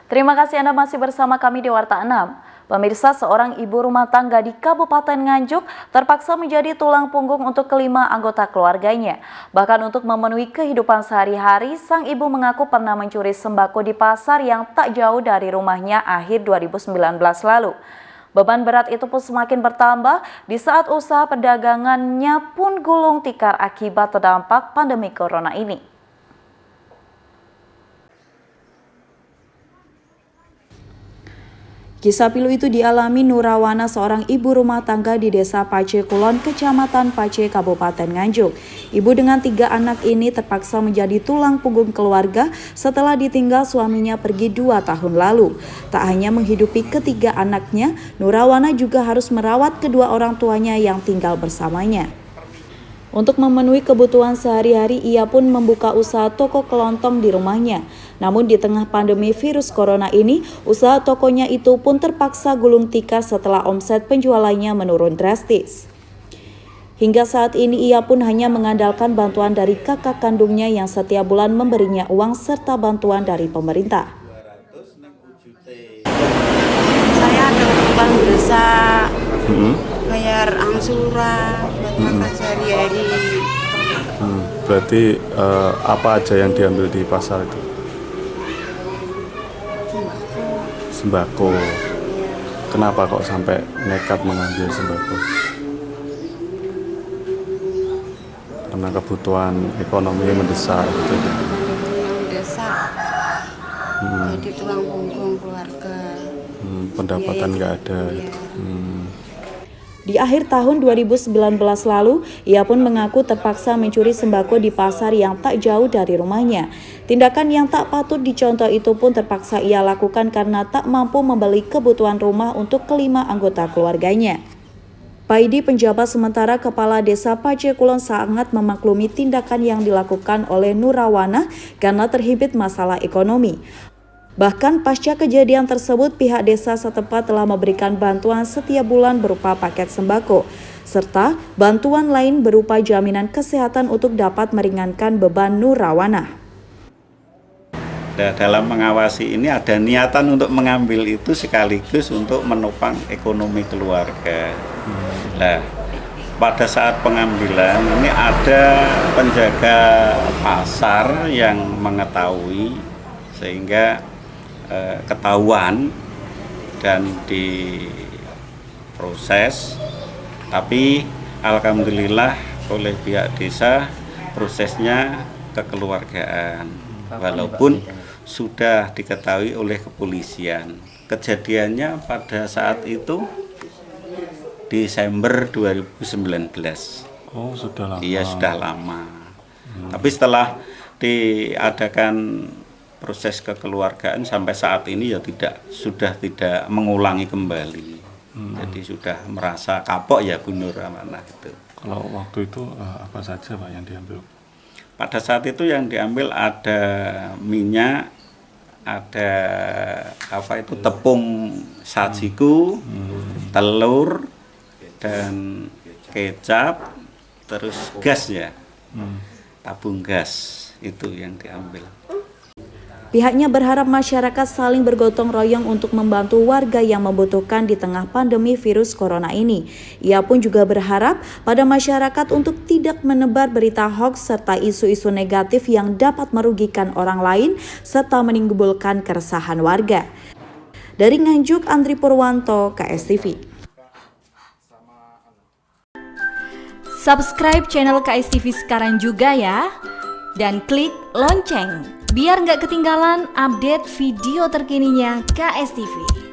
Terima kasih Anda masih bersama kami di Warta 6. Pemirsa, seorang ibu rumah tangga di Kabupaten Nganjuk terpaksa menjadi tulang punggung untuk kelima anggota keluarganya. Bahkan untuk memenuhi kehidupan sehari-hari, sang ibu mengaku pernah mencuri sembako di pasar yang tak jauh dari rumahnya akhir 2019 lalu. Beban berat itu pun semakin bertambah di saat usaha perdagangannya pun gulung tikar akibat terdampak pandemi corona ini. Kisah pilu itu dialami Nurawana, seorang ibu rumah tangga di Desa Pace Kulon, Kecamatan Pace, Kabupaten Nganjuk. Ibu dengan 3 anak ini terpaksa menjadi tulang punggung keluarga setelah ditinggal suaminya pergi 2 tahun lalu. Tak hanya menghidupi ketiga anaknya, Nurawana juga harus merawat kedua orang tuanya yang tinggal bersamanya. Untuk memenuhi kebutuhan sehari-hari, ia pun membuka usaha toko kelontong di rumahnya. Namun di tengah pandemi virus corona ini, usaha tokonya itu pun terpaksa gulung tikar setelah omset penjualannya menurun drastis. Hingga saat ini ia pun hanya mengandalkan bantuan dari kakak kandungnya yang setiap bulan memberinya uang serta bantuan dari pemerintah. Saya ada beban desa, bayar angsuran buat makan sehari-hari. Berarti apa aja yang diambil di pasar itu? Sembako. Kenapa kok sampai nekat mengambil sembako? Karena kebutuhan ekonomi mendesak gitu. Mendesak. Jadi tulang punggung keluarga. Pendapatan nggak ada. Iya. Gitu. Di akhir tahun 2019 lalu, ia pun mengaku terpaksa mencuri sembako di pasar yang tak jauh dari rumahnya. Tindakan yang tak patut dicontoh itu pun terpaksa ia lakukan karena tak mampu membeli kebutuhan rumah untuk kelima anggota keluarganya. Paidi, penjabat sementara Kepala Desa Pace Kulon, sangat memaklumi tindakan yang dilakukan oleh Nurawana karena terhimpit masalah ekonomi. Bahkan pasca kejadian tersebut, pihak desa setempat telah memberikan bantuan setiap bulan berupa paket sembako, serta bantuan lain berupa jaminan kesehatan untuk dapat meringankan beban Nurawana. Dalam mengawasi ini ada niatan untuk mengambil itu sekaligus untuk menopang ekonomi keluarga. Nah, pada saat pengambilan ini ada penjaga pasar yang mengetahui sehingga ketahuan dan diproses, tapi alhamdulillah oleh pihak desa prosesnya kekeluargaan, walaupun sudah diketahui oleh kepolisian. Kejadiannya pada saat itu Desember 2019. Oh, sudah lama. Iya, sudah lama. Tapi setelah diadakan proses kekeluargaan sampai saat ini ya sudah tidak mengulangi kembali. Jadi sudah merasa kapok ya Bu Nurawana itu. Kalau waktu itu apa saja Pak yang diambil? Pada saat itu yang diambil ada minyak, ada tepung sajiku, telur dan kecap, terus gas ya. Tabung gas itu yang diambil. Pihaknya berharap masyarakat saling bergotong royong untuk membantu warga yang membutuhkan di tengah pandemi virus corona ini. Ia pun juga berharap pada masyarakat untuk tidak menebar berita hoaks serta isu-isu negatif yang dapat merugikan orang lain serta menimbulkan keresahan warga. Dari Nganjuk, Andri Purwanto, KSTV. Subscribe channel KSTV sekarang juga ya, dan klik lonceng biar nggak ketinggalan update video terkininya KSTV.